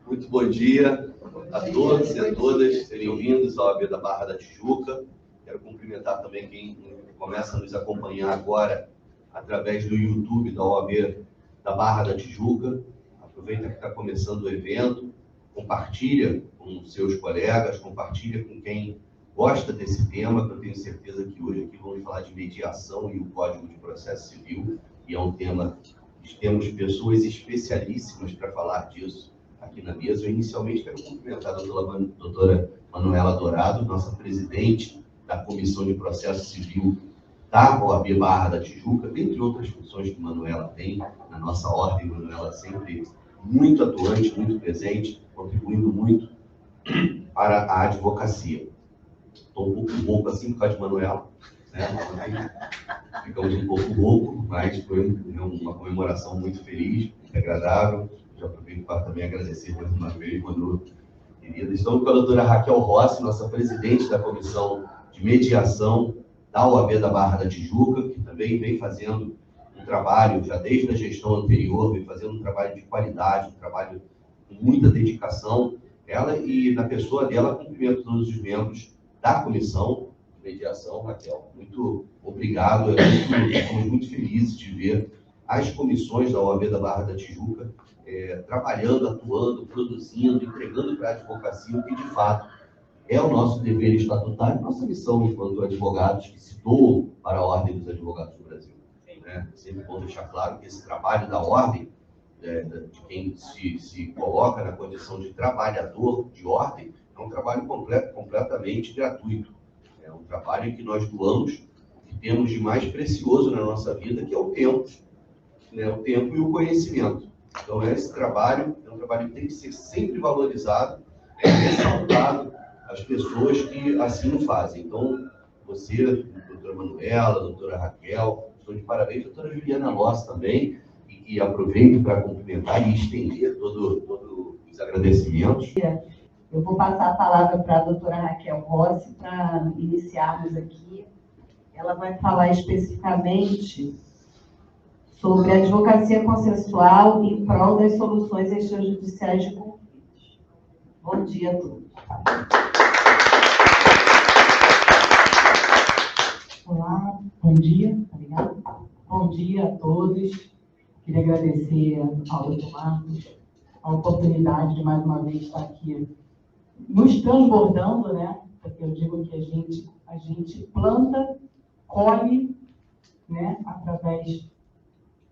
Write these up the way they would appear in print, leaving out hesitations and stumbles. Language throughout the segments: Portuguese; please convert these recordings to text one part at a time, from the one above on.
Muito bom dia a todos e a todas. Sejam vindos à OAB da Barra da Tijuca. Quero cumprimentar também quem começa a nos acompanhar agora através do YouTube da OAB da Barra da Tijuca. Aproveita que está começando o evento, compartilha com seus colegas, compartilha com quem gosta desse tema, que eu tenho certeza que hoje aqui vamos falar de mediação e o Código de Processo Civil, e é um tema que temos pessoas especialíssimas para falar disso aqui na mesa. Eu inicialmente quero cumprimentar a doutora Manuela Dourado, nossa presidente da Comissão de Processo Civil da OAB Barra da Tijuca, dentre outras funções que Manuela tem na nossa ordem. Manuela sempre muito atuante, muito presente, contribuindo muito para a advocacia. Estou um pouco rouco assim por causa de Manuela, né? Ficamos um pouco rouco, mas foi uma comemoração muito feliz, muito agradável. Já aproveito para também agradecer mais uma vez, quando querida. Estamos com a doutora Raquel Rossi, nossa presidente da Comissão de Mediação da OAB da Barra da Tijuca, que também vem fazendo um trabalho, já desde a gestão anterior, vem fazendo um trabalho de qualidade, um trabalho com muita dedicação. Ela, e na pessoa dela, cumprimento todos os membros da Comissão de Mediação. Raquel, muito obrigado. Estamos muito felizes de ver as comissões da OAB da Barra da Tijuca trabalhando, atuando, produzindo, entregando para a advocacia o que, de fato, é o nosso dever estatutário, nossa missão enquanto advogados que se doam para a Ordem dos Advogados do Brasil. Sempre bom deixar claro que esse trabalho da Ordem, de quem se coloca na condição de trabalhador de ordem, é um trabalho completamente gratuito. É um trabalho em que nós doamos o que temos de mais precioso na nossa vida, que é o tempo, o tempo e o conhecimento. Então, esse trabalho é um trabalho que tem que ser sempre valorizado, ressaltado às pessoas que assim o fazem. Então, você, doutora Manuela, doutora Raquel, estou de parabéns, doutora Juliana Loss também, e aproveito para cumprimentar e estender todos os agradecimentos. Eu vou passar a palavra para a doutora Raquel Rossi para iniciarmos aqui. Ela vai falar especificamente sobre a advocacia consensual em prol das soluções extrajudiciais de conflitos. Bom dia a todos. Olá, bom dia, obrigado. Bom dia a todos. Queria agradecer ao Dr. Marcos a oportunidade de mais uma vez estar aqui nos transbordando, né? Porque eu digo que a gente planta, colhe, né? Através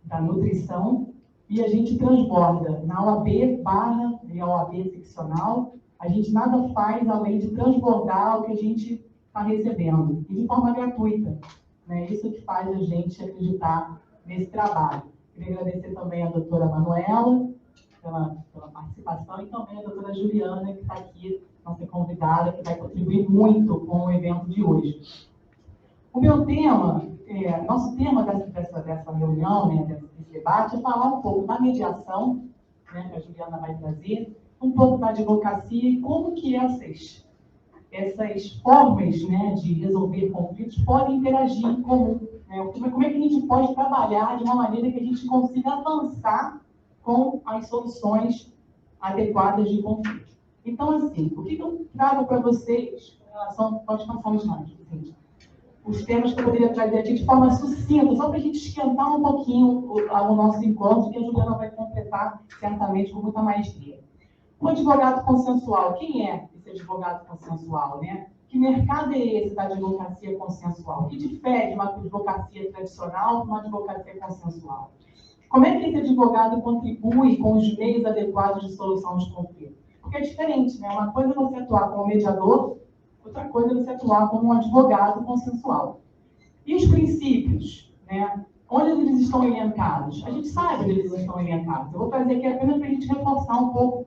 da nutrição, e a gente transborda. Na OAB Barra e a OAB seccional, a gente nada faz além de transbordar o que a gente está recebendo, e de forma gratuita, né? Isso que faz a gente acreditar nesse trabalho. Queria agradecer também a doutora Manuela pela participação, e também a doutora Juliana, que está aqui, nossa convidada, que vai contribuir muito com o evento de hoje. O meu tema, nosso tema dessa reunião, né, desse debate, é falar um pouco da mediação, né, que a Juliana vai trazer, um pouco da advocacia e como que essas formas, né, de resolver conflitos podem interagir em comum. Né? Como é que a gente pode trabalhar de uma maneira que a gente consiga avançar com as soluções adequadas de conflito. Então, assim, o que eu trago para vocês em relação... Pode passar os slides, gente. Os temas que eu poderia trazer aqui de forma sucinta, só para a gente esquentar um pouquinho o nosso encontro, que a Juliana vai completar certamente com muita maestria. O advogado consensual, quem é esse advogado consensual, né? Que mercado é esse da advocacia consensual? O que difere de uma advocacia tradicional de uma advocacia consensual? Como é que esse advogado contribui com os meios adequados de solução de conflito? Porque é diferente, né? Uma coisa é você atuar como mediador, outra coisa é você atuar como um advogado consensual. E os princípios, né? Onde eles estão elencados? A gente sabe onde eles estão elencados. Eu vou trazer aqui apenas para a gente reforçar um pouco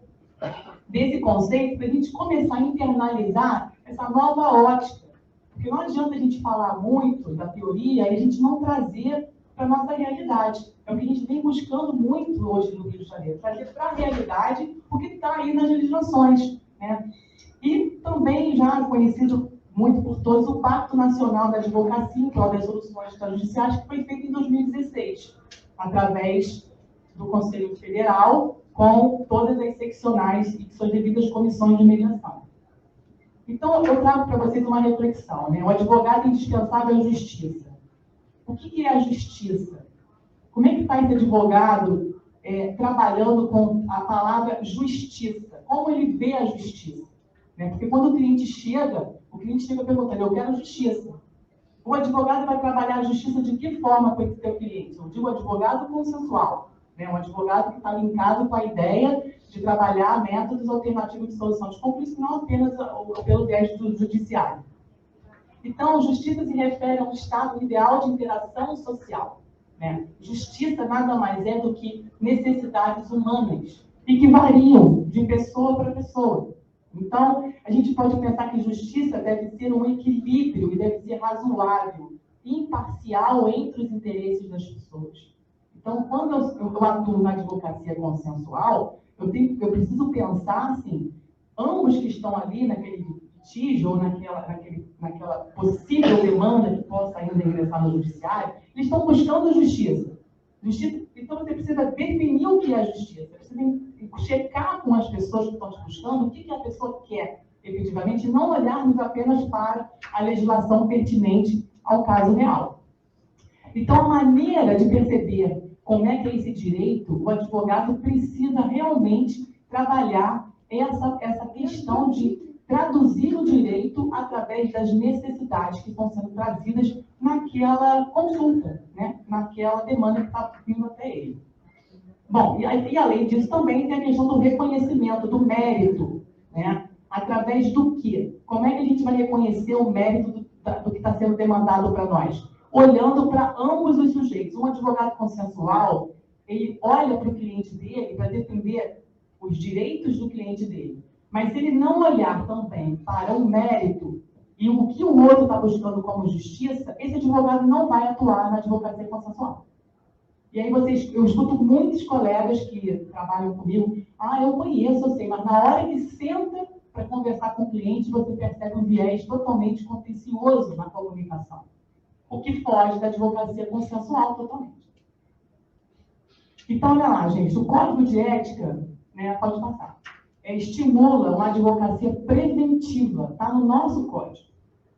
desse conceito, para a gente começar a internalizar essa nova ótica. Porque não adianta a gente falar muito da teoria e a gente não trazer para a nossa realidade. É o que a gente vem buscando muito hoje no Rio de Janeiro, trazer para a realidade o que está aí nas legislações, né? E também já conhecido muito por todos o Pacto Nacional da Advocacia, em prol das soluções extrajudiciais, que foi feito em 2016. através do Conselho Federal, com todas as seccionais e suas devidas comissões de mediação. Então, eu trago para vocês uma reflexão, né? O advogado indispensável é a justiça. O que é a justiça? Como é que está esse advogado trabalhando com a palavra justiça? Como ele vê a justiça? Né? Porque quando o cliente chega perguntando, eu quero justiça. O advogado vai trabalhar a justiça de que forma com esse seu cliente? Eu digo advogado consensual, né? Um advogado que está linkado com a ideia de trabalhar métodos alternativos de solução de conflitos, não apenas pelo viés do judiciário. Então, justiça se refere a um estado ideal de interação social, né? Justiça nada mais é do que necessidades humanas e que variam de pessoa para pessoa. Então, a gente pode pensar que justiça deve ser um equilíbrio e deve ser razoável, imparcial entre os interesses das pessoas. Então, quando eu atuo na advocacia consensual, eu preciso pensar assim, ambos que estão ali naquele litígio ou naquela possível demanda que possa ainda ingressar no judiciário, eles estão buscando justiça. Então, você precisa definir o que é justiça. Você tem que checar com as pessoas que estão te buscando o que a pessoa quer, efetivamente, e não olharmos apenas para a legislação pertinente ao caso real. Então, a maneira de perceber como é que é esse direito, o advogado precisa realmente trabalhar essa questão de traduzir o direito através das necessidades que estão sendo trazidas naquela consulta, né? Naquela demanda que está vindo até ele. Bom, e além disso também tem a questão do reconhecimento, do mérito, né? Através do quê? Como é que a gente vai reconhecer o mérito do que está sendo demandado para nós? Olhando para ambos os sujeitos. Um advogado consensual, ele olha para o cliente dele para defender os direitos do cliente dele. Mas se ele não olhar também para o mérito e o que o outro está buscando como justiça, esse advogado não vai atuar na advocacia consensual. E aí eu escuto muitos colegas que trabalham comigo, eu conheço, eu sei, mas na hora que senta para conversar com o cliente, você percebe um viés totalmente contencioso na comunicação, o que foge da advocacia consensual totalmente. Então, olha lá, gente, o Código de Ética, né, pode passar, estimula uma advocacia preventiva, está no nosso código,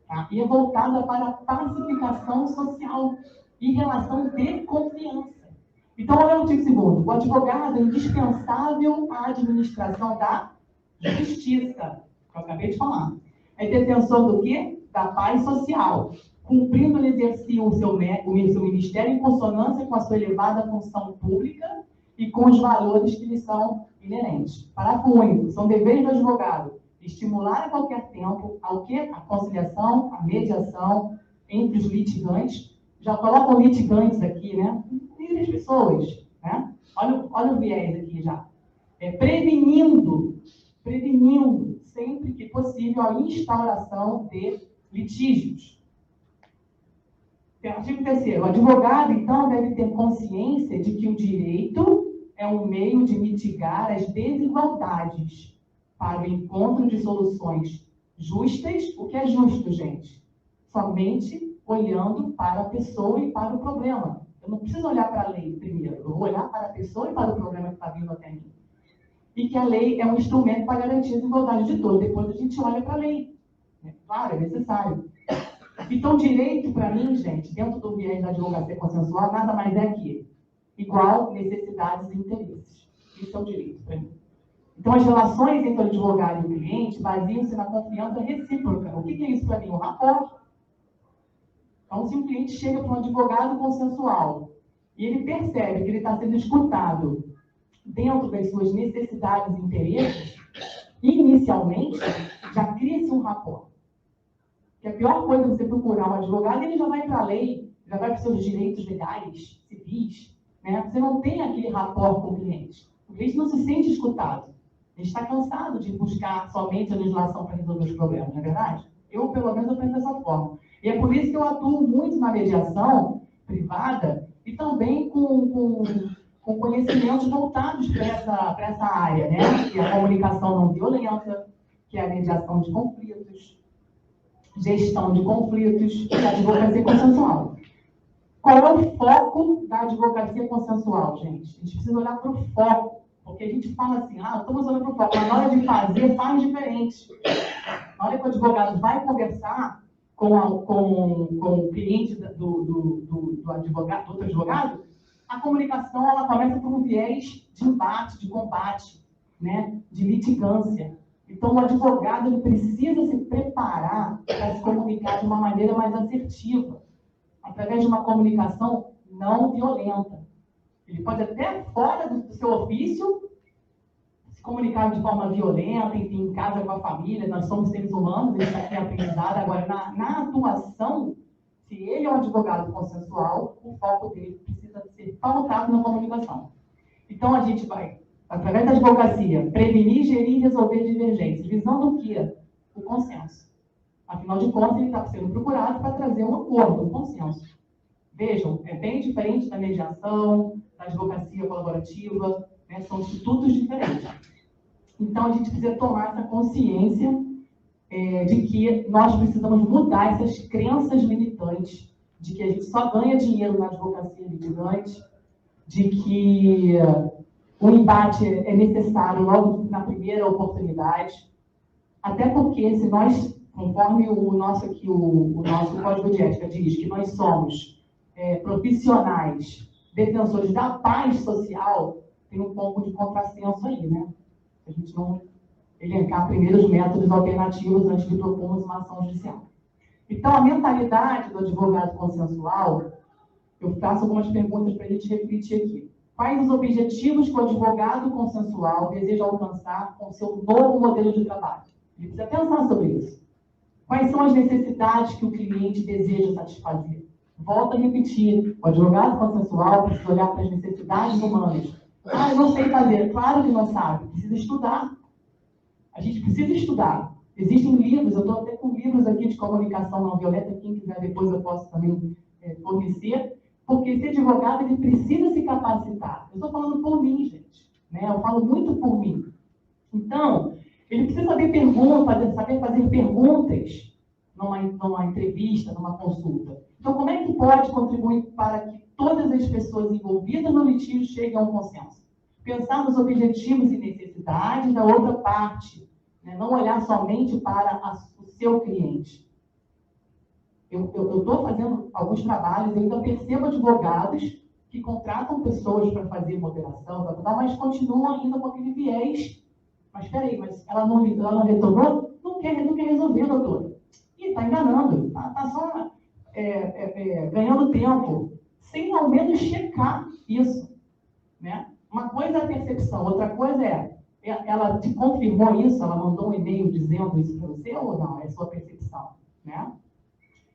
tá? E é voltada para a pacificação social e relação de confiança. Então, olha o artigo 2º. O advogado é indispensável à administração da justiça, que eu acabei de falar. É detentor do quê? Da paz social, cumprindo o exercício o seu ministério em consonância com a sua elevada função pública e com os valores que lhe são inerentes. Parágrafo único. São deveres do advogado estimular a qualquer tempo ao quê? A conciliação, a mediação entre os litigantes. Já colocam litigantes aqui, né? Entre as pessoas, né? Olha o viés aqui já. Prevenindo, sempre que possível, a instauração de litígios. Artigo 3º. O advogado, então, deve ter consciência de que o direito é um meio de mitigar as desigualdades para o encontro de soluções justas. O que é justo, gente? Somente olhando para a pessoa e para o problema. Eu não preciso olhar para a lei primeiro, eu vou olhar para a pessoa e para o problema que está vindo até mim. E que a lei é um instrumento para garantir a igualdade de todos. Depois a gente olha para a lei. Claro, é necessário. Então, direito, para mim, gente, dentro do viés da advocacia consensual, nada mais é que igual necessidades e interesses. Isso é o direito para mim. Então, as relações entre o advogado e o cliente baseiam-se na confiança recíproca. O que é isso para mim? Um rapport. Então, se um cliente chega para um advogado consensual e ele percebe que ele está sendo escutado dentro das suas necessidades e interesses, inicialmente, já cria-se um rapport. Que a pior coisa é você procurar um advogado, ele já vai para a lei, já vai para os seus direitos legais, civis, né? Você não tem aquele rapport com o cliente. O cliente não se sente escutado. Ele está cansado de buscar somente a legislação para resolver os problemas, não é verdade? Eu, pelo menos, eu penso dessa forma. E é por isso que eu atuo muito na mediação privada e também com conhecimentos voltados para essa área, né? Que é a comunicação não violenta, que é a mediação de conflitos, gestão de conflitos e advocacia consensual. Qual é o foco da advocacia consensual, gente? A gente precisa olhar para o foco, porque a gente fala assim, estamos olhando para o foco, mas na hora de fazer, faz diferente. Na hora que o advogado vai conversar com o cliente do advogado, do outro advogado, a comunicação ela começa por um viés de embate, de combate, né? De litigância. Então, o advogado ele precisa se preparar para se comunicar de uma maneira mais assertiva, através de uma comunicação não violenta. Ele pode até, fora do seu ofício, se comunicar de forma violenta, enfim, em casa com a família, nós somos seres humanos, isso aqui é aprendizado. Agora, na atuação, se ele é um advogado consensual, o foco dele precisa ser pautado na comunicação. Então, a gente vai, através da advocacia, prevenir, gerir e resolver divergências, visando o quê? O consenso. Afinal de contas, ele está sendo procurado para trazer um acordo, um consenso. Vejam, é bem diferente da mediação, da advocacia colaborativa, né? São institutos diferentes. Então, a gente precisa tomar essa consciência de que nós precisamos mudar essas crenças limitantes, de que a gente só ganha dinheiro na advocacia litigante, de que o embate é necessário logo na primeira oportunidade, até porque se nós, conforme o nosso Código de Ética diz que nós somos profissionais, defensores da paz social, tem um pouco de contrassenso aí, né? A gente não elencar primeiro os métodos alternativos antes de propormos uma ação judicial. Então, a mentalidade do advogado consensual, eu faço algumas perguntas para a gente refletir aqui. Quais os objetivos que o advogado consensual deseja alcançar com o seu novo modelo de trabalho? Ele precisa pensar sobre isso. Quais são as necessidades que o cliente deseja satisfazer? Volto a repetir, o advogado consensual precisa olhar para as necessidades humanas. Eu não sei fazer. Claro que não sabe. Precisa estudar. A gente precisa estudar. Existem livros, eu estou até com livros aqui de comunicação não violenta, quem quiser depois eu posso também fornecer, porque esse advogado ele precisa se capacitar. Eu estou falando por mim, gente. Né? Eu falo muito por mim. Então, ele precisa saber fazer perguntas numa entrevista, numa consulta. Então, como é que pode contribuir para que todas as pessoas envolvidas no litígio cheguem a um consenso? Pensar nos objetivos e necessidades da outra parte, né? Não olhar somente para o seu cliente. Eu estou fazendo alguns trabalhos, eu ainda percebo advogados que contratam pessoas para fazer moderação, mas continuam ainda com aquele viés. Mas espera aí, mas ela não retornou? Não quer resolver, doutor. Ih, está enganando, está só ganhando tempo, sem ao menos checar isso, né? Uma coisa é a percepção, outra coisa ela te confirmou isso, ela mandou um e-mail dizendo isso para você ou não? É sua percepção, né?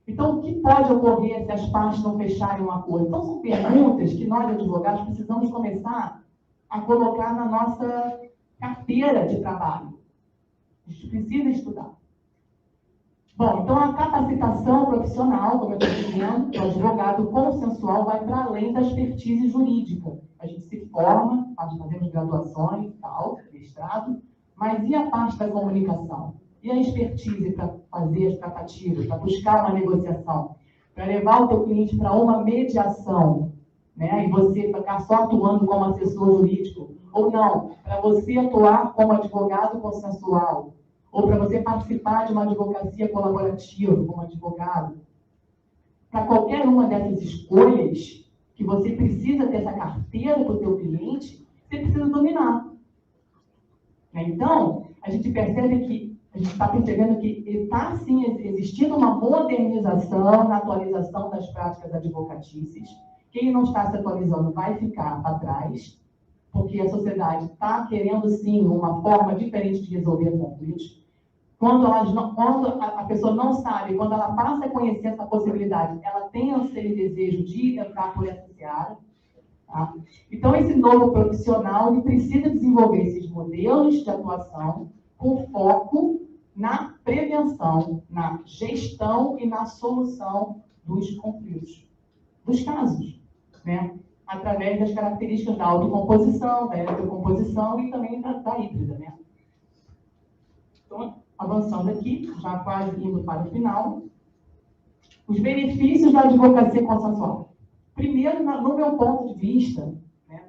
Então, o que pode ocorrer se as partes não fecharem um acordo? Então, são perguntas que nós, advogados, precisamos começar a colocar na nossa carteira de trabalho. A gente precisa estudar. Bom, então a capacitação profissional, como eu estou dizendo, o advogado consensual vai para além da expertise jurídica. A gente se forma, fazemos graduações, tal, mestrado, mas e a parte da comunicação? E a expertise para fazer as tratativas, para buscar uma negociação, para levar o teu cliente para uma mediação, né? E você ficar só atuando como assessor jurídico, ou não, para você atuar como advogado consensual, ou para você participar de uma advocacia colaborativa como advogado. Para qualquer uma dessas escolhas, que você precisa ter essa carteira para o teu cliente, você precisa dominar. Então, a gente percebe que a gente está percebendo que está, sim, existindo uma modernização na atualização das práticas advocatícias. Quem não está se atualizando vai ficar para trás, porque a sociedade está querendo, sim, uma forma diferente de resolver conflitos. Quando a pessoa não sabe, quando ela passa a conhecer essa possibilidade, ela tem anseio e desejo de entrar por essa seara. Tá? Então, esse novo profissional ele precisa desenvolver esses modelos de atuação com foco na prevenção, na gestão e na solução dos conflitos, dos casos, né? Através das características da autocomposição, da eletrocomposição e também da híbrida, né? Então, avançando aqui, já quase indo para o final, os benefícios da advocacia consensual. Primeiro, no meu ponto de vista, né,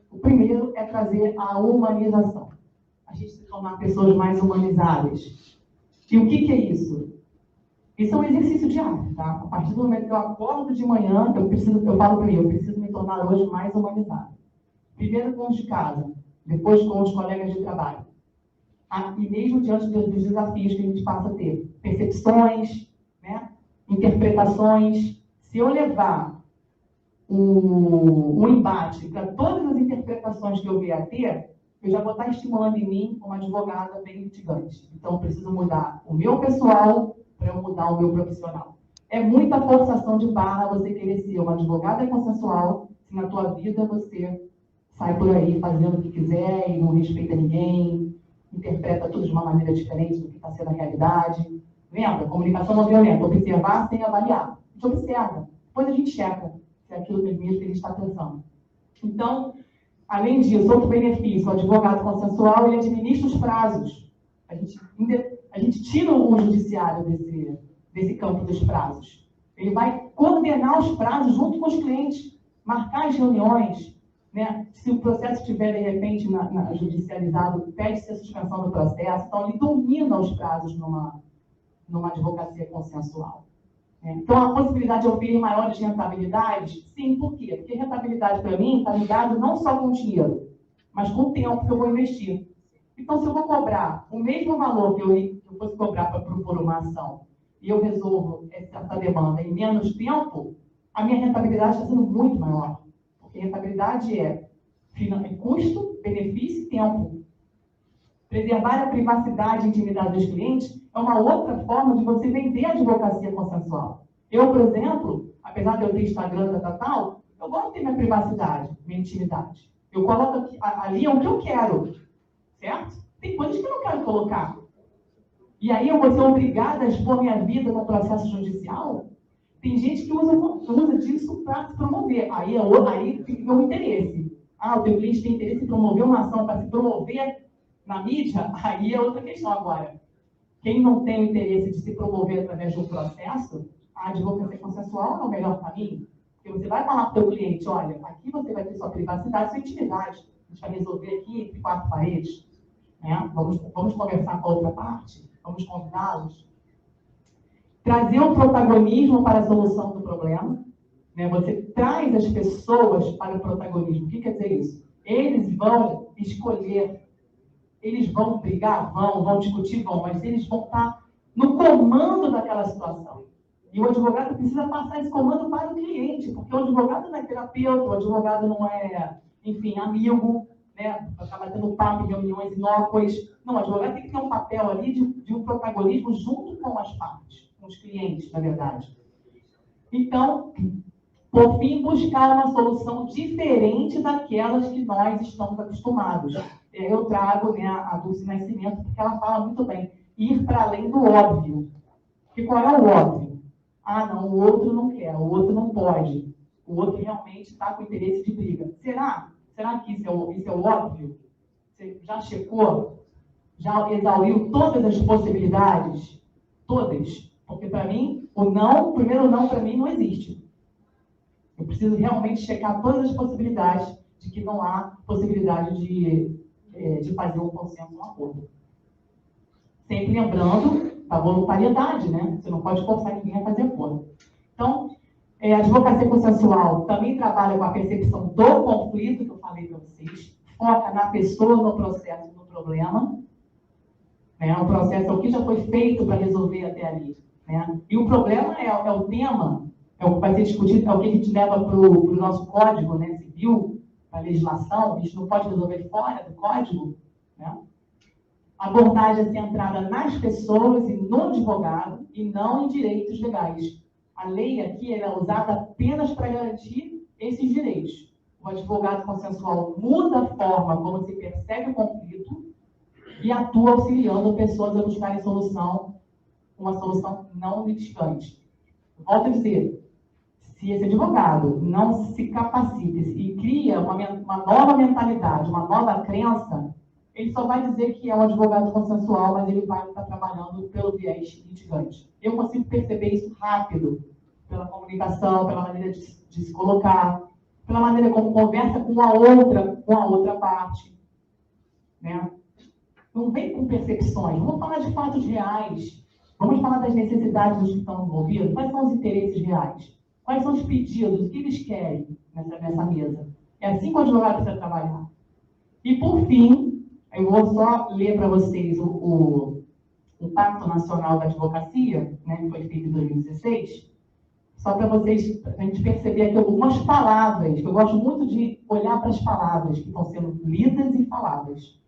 o primeiro é trazer a humanização. A gente se tornar pessoas mais humanizadas. E o que é isso? Isso é um exercício diário, tá? A partir do momento que eu acordo de manhã, eu falo para mim, eu preciso me tornar hoje mais humanizado. Primeiro com os de casa, depois com os colegas de trabalho. E mesmo diante dos desafios que a gente passa a ter. Percepções, né? Interpretações. Se eu levar um embate para todas as interpretações que eu vier a ter, eu já vou estar estimulando em mim uma advogada bem litigante. Então, eu preciso mudar o meu pessoal para eu mudar o meu profissional. É muita forçação de barra você querer ser uma advogada consensual se na tua vida você sai por aí fazendo o que quiser e não respeita ninguém, interpreta tudo de uma maneira diferente do que está sendo a realidade. Lembra? Comunicação não violenta. Observar sem avaliar. A gente observa. Depois a gente checa se é aquilo mesmo que a gente está pensando. Então, além disso, outro benefício, o advogado consensual, ele administra os prazos. A gente tira o judiciário desse campo dos prazos. Ele vai coordenar os prazos junto com os clientes, marcar as reuniões, né? Se o processo estiver, de repente, judicializado, pede-se a suspensão do processo. Então, ele domina os prazos numa advocacia consensual. Então, a possibilidade de oferir maiores rentabilidades? Sim, por quê? Porque rentabilidade, para mim, está ligado não só com o dinheiro, mas com o tempo que eu vou investir. Então, se eu vou cobrar o mesmo valor que eu fosse cobrar para propor uma ação e eu resolvo essa demanda em menos tempo, a minha rentabilidade está sendo muito maior. Porque rentabilidade é custo, benefício e tempo. Preservar a privacidade e intimidade dos clientes é uma outra forma de você vender a advocacia consensual. Eu, por exemplo, apesar de eu ter Instagram tal, eu gosto de ter minha privacidade, minha intimidade. Eu coloco ali o que eu quero, certo? Tem coisas que eu não quero colocar. E aí eu vou ser obrigada a expor minha vida no processo judicial? Tem gente que usa disso para se promover. Aí fica um interesse. O teu cliente tem interesse em promover uma ação para se promover na mídia? Aí é outra questão agora. Quem não tem o interesse de se promover através de um processo, a advocacia consensual é o melhor caminho. Porque você vai falar para o teu cliente, olha, aqui você vai ter sua privacidade, sua intimidade. A gente vai resolver aqui entre quatro paredes. Né? Vamos conversar com a outra parte? Vamos convidá-los? Trazer um protagonismo para a solução do problema. Né? Você traz as pessoas para o protagonismo. O que quer dizer isso? Eles vão escolher, eles vão brigar, vão discutir, mas eles vão estar no comando daquela situação. E o advogado precisa passar esse comando para o cliente, porque o advogado não é terapeuta, o advogado não é, enfim, amigo, né? Acaba tendo papo em reuniões inócuas. Não, o advogado tem que ter um papel ali de um protagonismo junto com as partes, com os clientes, na verdade. Então, por fim, buscar uma solução diferente daquelas que nós estamos acostumados. Eu trago, né, a Dulce Nascimento, porque ela fala muito bem, ir para além do óbvio. Porque qual é o óbvio? Não, o outro não quer, o outro não pode. O outro realmente está com interesse de briga. Será que isso é o óbvio? Você já checou? Já exauriu todas as possibilidades? Todas? Porque para mim, o primeiro não para mim não existe. Eu preciso realmente checar todas as possibilidades de que não há possibilidade de fazer um consenso, um acordo. Sempre lembrando da voluntariedade, né? Você não pode forçar ninguém a fazer acordo. Então, a advocacia consensual também trabalha com a percepção do conflito, que eu falei para vocês, foca na pessoa, no processo, no problema. Né? O processo é o que já foi feito para resolver até ali. Né? E o problema é o tema, é o que vai ser discutido, é o que a gente leva para o nosso código, né, civil, para a legislação. A gente não pode resolver fora do código. Né? A abordagem é centrada nas pessoas e no advogado, e não em direitos legais. A lei aqui é usada apenas para garantir esses direitos. O advogado consensual muda a forma como se percebe o conflito e atua auxiliando pessoas a buscarem uma solução não litigante. Volto a dizer, se esse advogado não se capacita e cria uma nova mentalidade, uma nova crença, ele só vai dizer que é um advogado consensual, mas ele vai estar trabalhando pelo viés litigante. Eu consigo perceber isso rápido. pela comunicação, pela maneira de se colocar, pela maneira como conversa com a outra parte, né? Não vem com percepções, vamos falar de fatos reais, vamos falar das necessidades dos que estão envolvidos, quais são os interesses reais, quais são os pedidos, o que eles querem nessa mesa. É assim que o advogado precisa trabalhar. E, por fim, eu vou só ler para vocês o Pacto Nacional da Advocacia, né, que foi feito em 2016, só para vocês, a gente perceber aqui algumas palavras, que eu gosto muito de olhar para as palavras que estão sendo lidas e faladas.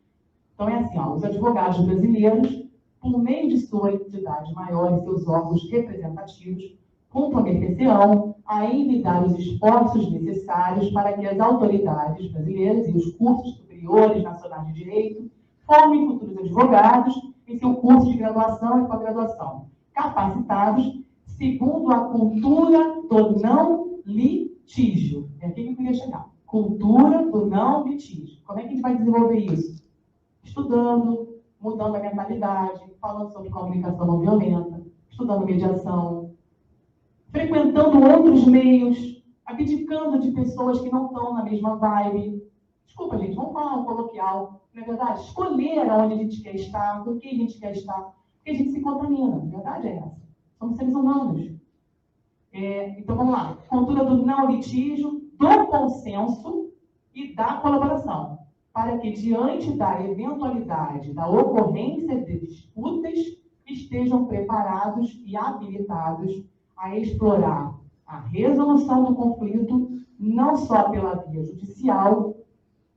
Então, é assim, ó, os advogados brasileiros, por meio de sua entidade maior e seus órgãos representativos, comprometer-se-ão a envidar os esforços necessários para que as autoridades brasileiras e os cursos superiores nacionais de direito formem futuros advogados em seu curso de graduação e pós-graduação, capacitados segundo a cultura do não litígio. É aqui que eu queria chegar. Cultura do não litígio. Como é que a gente vai desenvolver isso? Estudando, mudando a mentalidade, falando sobre comunicação não violenta, estudando mediação, frequentando outros meios, abdicando de pessoas que não estão na mesma vibe. Desculpa, gente, vamos falar um coloquial. Não é verdade? Escolher aonde a gente quer estar, com quem a gente quer estar, porque a gente se contamina. A verdade é essa. Somos seres humanos. Então, vamos lá. Cultura do não litígio, do consenso e da colaboração, para que, diante da eventualidade da ocorrência de disputas, estejam preparados e habilitados a explorar a resolução do conflito, não só pela via judicial,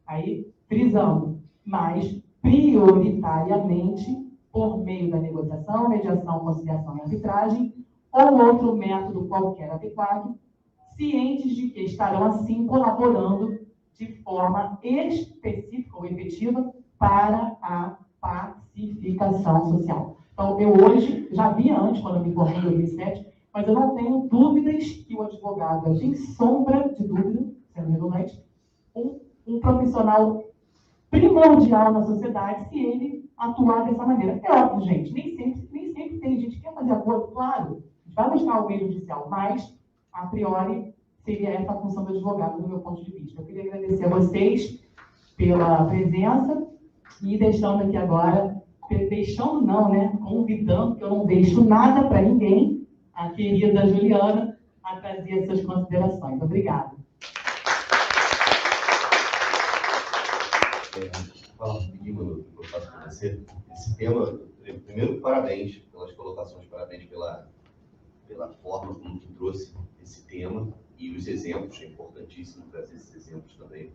aí, frisando, mas prioritariamente por meio da negociação, mediação, conciliação e arbitragem, ou outro método qualquer adequado, cientes de que estarão, assim, colaborando de forma específica ou efetiva para a pacificação social. Então, eu hoje, já vi antes, quando eu me formei em 2007, mas eu não tenho dúvidas que o advogado é, sem sombra de dúvida, sendo redundante, um profissional primordial na sociedade se ele atuar dessa maneira. É óbvio, gente, nem sempre tem gente que quer fazer acordo, claro, a gente vai buscar o meio judicial, mas, a priori, seria essa a função do advogado, do meu ponto de vista. Eu queria agradecer a vocês pela presença e deixando aqui agora, deixando não, né, convidando, porque eu não deixo nada para ninguém, a querida Juliana, a trazer as suas considerações. Obrigada. Fala um pouquinho, Manu, que eu faço com você. Esse tema, primeiro, parabéns pelas colocações, parabéns pela forma como tu trouxe esse tema e os exemplos. É importantíssimo trazer esses exemplos também.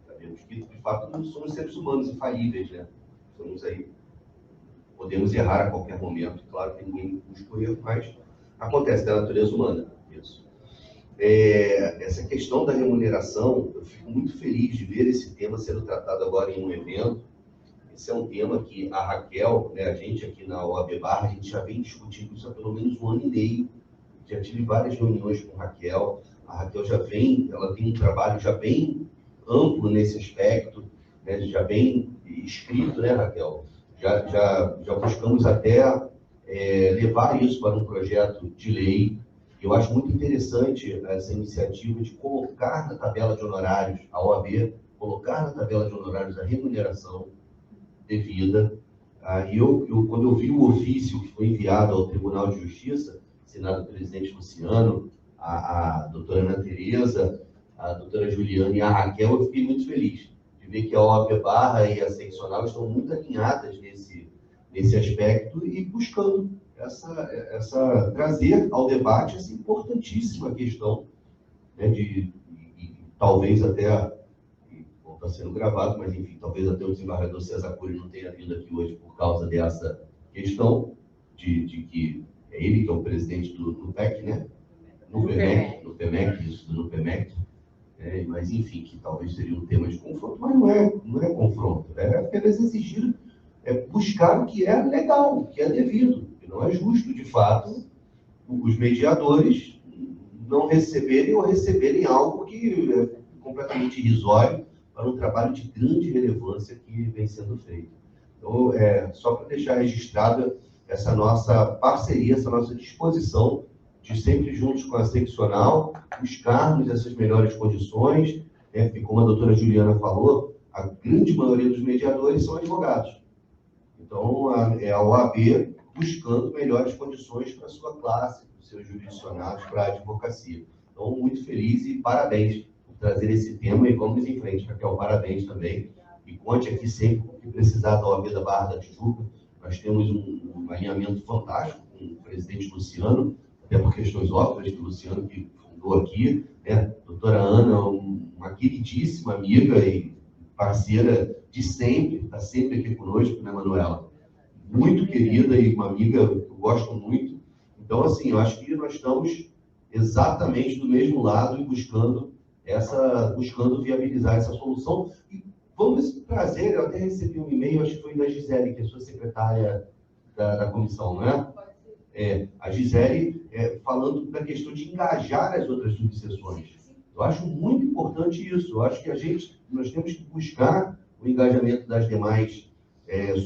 Sabemos que, de fato, nós somos seres humanos infalíveis, né? Somos aí, podemos errar a qualquer momento, claro que ninguém busca o erro, mas acontece da natureza humana, isso. Essa questão da remuneração, eu fico muito feliz de ver esse tema sendo tratado agora em um evento. Esse é um tema que a Raquel, né, a gente aqui na OAB Barra, a gente já vem discutindo isso há pelo menos 1 ano e meio. Já tive várias reuniões com a Raquel. A Raquel ela tem um trabalho já bem amplo nesse aspecto, né, já bem escrito, né, Raquel? Já buscamos até levar isso para um projeto de lei. Eu acho muito interessante essa iniciativa de colocar na tabela de honorários, a OAB, colocar na tabela de honorários a remuneração devida. Quando eu vi o ofício que foi enviado ao Tribunal de Justiça, assinado pelo presidente Luciano, a doutora Ana Tereza, a doutora Juliana e a Raquel, eu fiquei muito feliz de ver que a OAB Barra e a seccional estão muito alinhadas nesse aspecto e buscando trazer ao debate essa importantíssima questão, né, de talvez até, está sendo gravado, mas enfim, talvez até o desembargador César Cury não tenha vindo aqui hoje por causa dessa questão de que é ele que é o presidente do NUPEC, né? No PEMEC, mas enfim, que talvez seria um tema de confronto, mas não é confronto, é apenas exigir, buscar o que é legal, o que é devido. Não é justo, de fato, os mediadores não receberem ou receberem algo que é completamente irrisório para um trabalho de grande relevância que vem sendo feito. Então, só para deixar registrada essa nossa parceria, essa nossa disposição de sempre juntos com a seccional, buscarmos essas melhores condições, né? Porque, como a doutora Juliana falou, a grande maioria dos mediadores são advogados. Então, é a OAB buscando melhores condições para a sua classe, para os seus jurisdicionados, para a advocacia. Então, muito feliz e parabéns por trazer esse tema e vamos em frente, Raquel, parabéns também. E conte aqui sempre que precisar da OAB da Barra da Tijuca. Nós temos um alinhamento fantástico com o presidente Luciano, até por questões óbvias do Luciano, que fundou aqui, né? Doutora Ana, uma queridíssima amiga e parceira de sempre, está sempre aqui conosco, né, Manuela? Muito querida e uma amiga que eu gosto muito. Então, assim, eu acho que nós estamos exatamente do mesmo lado e buscando viabilizar essa solução. E vamos trazer, eu até recebi um e-mail, acho que foi da Gisele, que é sua secretária da comissão, não é? A Gisele falando da questão de engajar as outras subseções. Eu acho muito importante isso. Eu acho que nós temos que buscar o engajamento das demais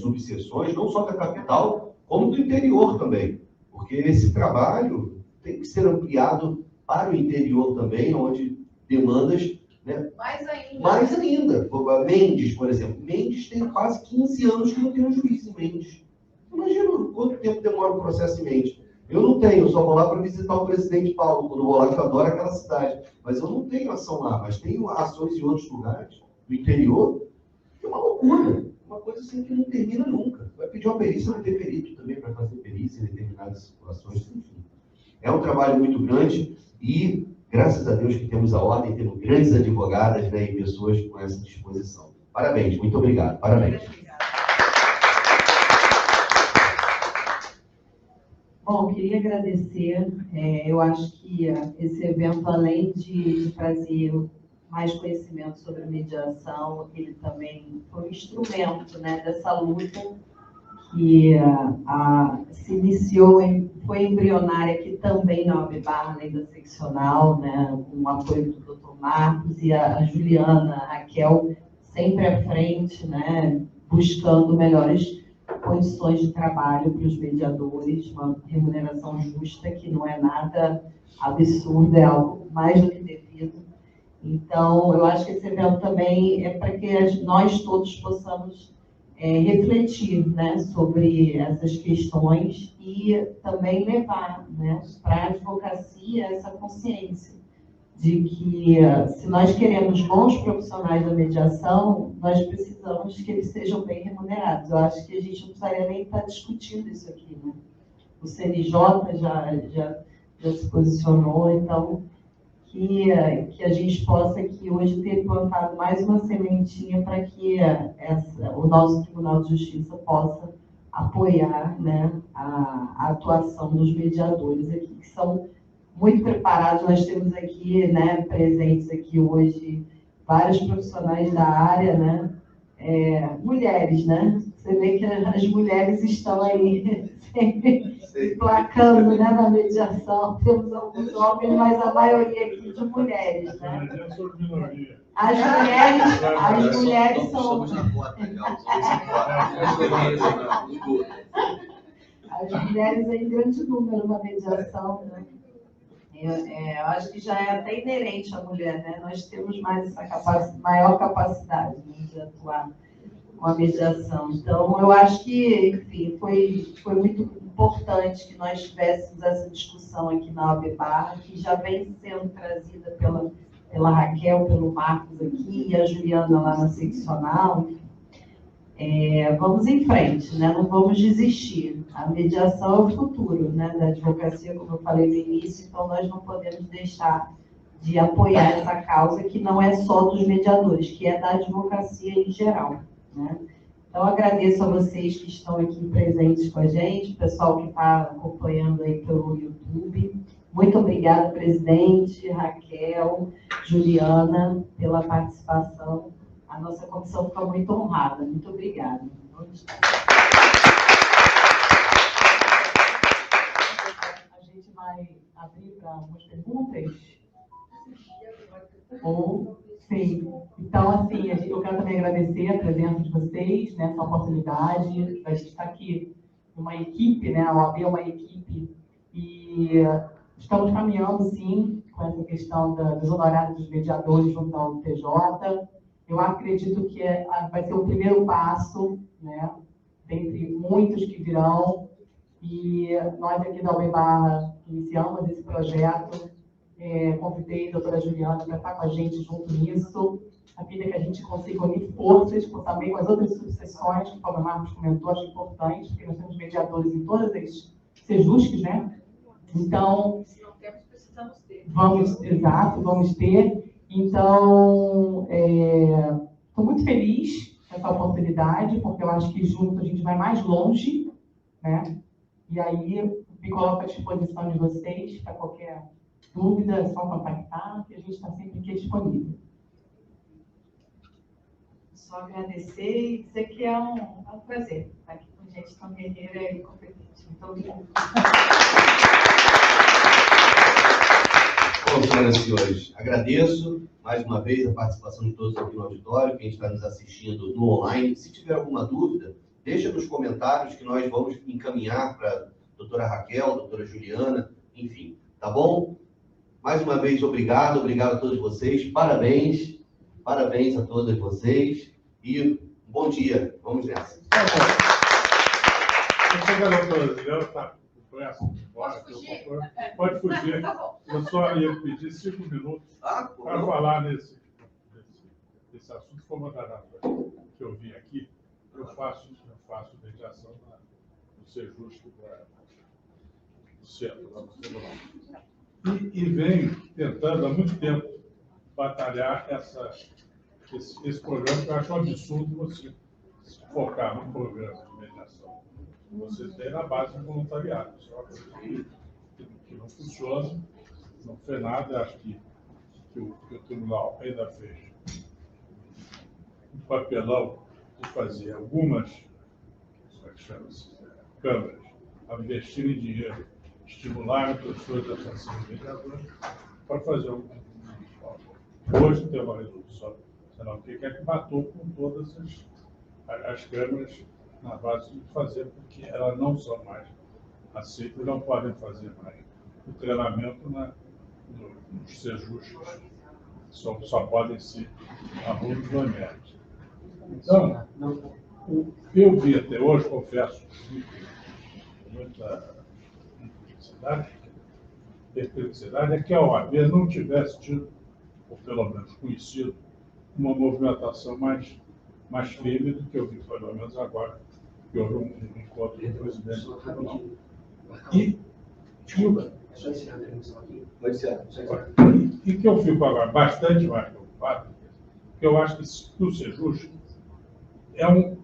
subseções, não só da capital, como do interior também. Porque esse trabalho tem que ser ampliado para o interior também, onde demandas... Né? Mais ainda. Mendes, por exemplo. Mendes tem quase 15 anos que não tem um juiz em Mendes. Imagina quanto tempo demora o processo em Mendes. Eu não tenho, eu só vou lá para visitar o presidente Paulo, quando vou lá, que eu adoro aquela cidade. Mas eu não tenho ação lá, mas tenho ações em outros lugares, no interior, que é uma loucura. Uma coisa assim que não termina nunca. Vai pedir uma perícia, vai ter perito também para fazer perícia em determinadas situações, enfim. É um trabalho muito grande e, graças a Deus que temos a ordem, temos grandes advogadas, né, e pessoas com essa disposição. Parabéns, muito obrigado. Parabéns. Bom, queria agradecer. Eu acho que esse evento, além de trazer mais conhecimento sobre a mediação, ele também foi um instrumento, né, dessa luta que se iniciou, foi embrionária aqui também na OAB Barra, além da seccional, né, com o apoio do Dr. Marcos e a Juliana, a Raquel, sempre à frente, né, buscando melhores condições de trabalho para os mediadores, uma remuneração justa, que não é nada absurdo, é algo mais do que devido. Então, eu acho que esse evento também é para que nós todos possamos refletir, né, sobre essas questões e também levar, né, para a advocacia essa consciência de que, se nós queremos bons profissionais da mediação, nós precisamos que eles sejam bem remunerados. Eu acho que a gente não precisaria nem estar discutindo isso aqui, né? O CNJ já se posicionou, então, que a gente possa aqui hoje ter plantado mais uma sementinha para que o nosso Tribunal de Justiça possa apoiar, né, a atuação dos mediadores aqui, que são muito preparados. Nós temos aqui, né, presentes aqui hoje vários profissionais da área, né, mulheres, né? Você vê que as mulheres estão aí sempre placando, né, na mediação. Temos alguns homens, mas a maioria aqui de mulheres, né? As mulheres são... As mulheres em grande número na mediação, né? Eu acho que já é até inerente à mulher, né? Nós temos mais essa maior capacidade, né, de atuar com a mediação. Então, eu acho que, enfim, foi muito importante que nós tivéssemos essa discussão aqui na OAB Barra, que já vem sendo trazida pela Raquel, pelo Marcos aqui, e a Juliana lá na seccional. Vamos em frente, né? Não vamos desistir. A mediação é o futuro, né, da advocacia, como eu falei no início, então nós não podemos deixar de apoiar essa causa, que não é só dos mediadores, que é da advocacia em geral, né? Então, agradeço a vocês que estão aqui presentes com a gente, o pessoal que está acompanhando aí pelo YouTube. Muito obrigada, presidente, Raquel, Juliana, pela participação. A nossa comissão fica muito honrada. Muito obrigada. A gente vai abrir para algumas perguntas. Sim. Então, assim, eu quero também agradecer a presença de vocês nessa oportunidade. A gente está aqui uma equipe, né? A OAB é uma equipe, e Estamos caminhando, sim, com essa questão dos honorários dos mediadores junto ao TJ. Eu acredito que vai ser o primeiro passo, né, dentre muitos que virão. E nós aqui da UEM Barra iniciamos esse projeto. Convidei a doutora Juliana para estar com a gente junto nisso, a fim de que a gente consiga unir forças também com as outras subseções, que o Paulo Marcos comentou, acho importante, porque nós temos mediadores em todas as SEJUSCs, né? Então, se não temos, precisamos ter. Vamos ter. Então, estou muito feliz com essa oportunidade, porque eu acho que junto a gente vai mais longe, né? E aí, me coloco à disposição de vocês para qualquer dúvida, é só contactar, que a gente está sempre aqui disponível. Só agradecer e dizer que é um prazer estar aqui com gente tão guerreira e competente. Muito obrigada. Bom, senhoras e senhores, agradeço mais uma vez a participação de todos aqui no auditório, quem está nos assistindo no online. Se tiver alguma dúvida, deixa nos comentários que nós vamos encaminhar para a doutora Raquel, doutora Juliana, enfim, tá bom? Mais uma vez, obrigado a todos vocês, parabéns a todas vocês e bom dia, vamos nessa. Pode fugir. Eu só ia pedir 5 minutos para falar nesse assunto, como que eu vim aqui. Eu faço mediação no SEJUSC do centro, lá no Tribunal. E venho tentando há muito tempo batalhar esse programa, que eu acho um absurdo você focar num programa de mediação. Você tem na base do voluntariado. Isso é uma coisa que não funciona, não fez nada. Acho que o tribunal ainda fez um papelão de fazer algumas câmaras a investirem dinheiro, estimularem pessoas a serem mediadores, para fazer hoje tem uma resolução, sei lá o que é que matou com todas as câmaras na base de fazer, porque elas não são mais aceitas, não podem fazer mais o treinamento nos SEJUSCs, só podem ser alunos do EMERGE. Então, eu vi até hoje, confesso, muita perplexidade, é que a OAB não tivesse tido, ou pelo menos conhecido, uma movimentação mais firme do que eu vi, pelo menos agora, que houve um encontro com o presidente do tribunal. E que eu fico agora bastante mais preocupado, porque eu acho que o SEJUSC é um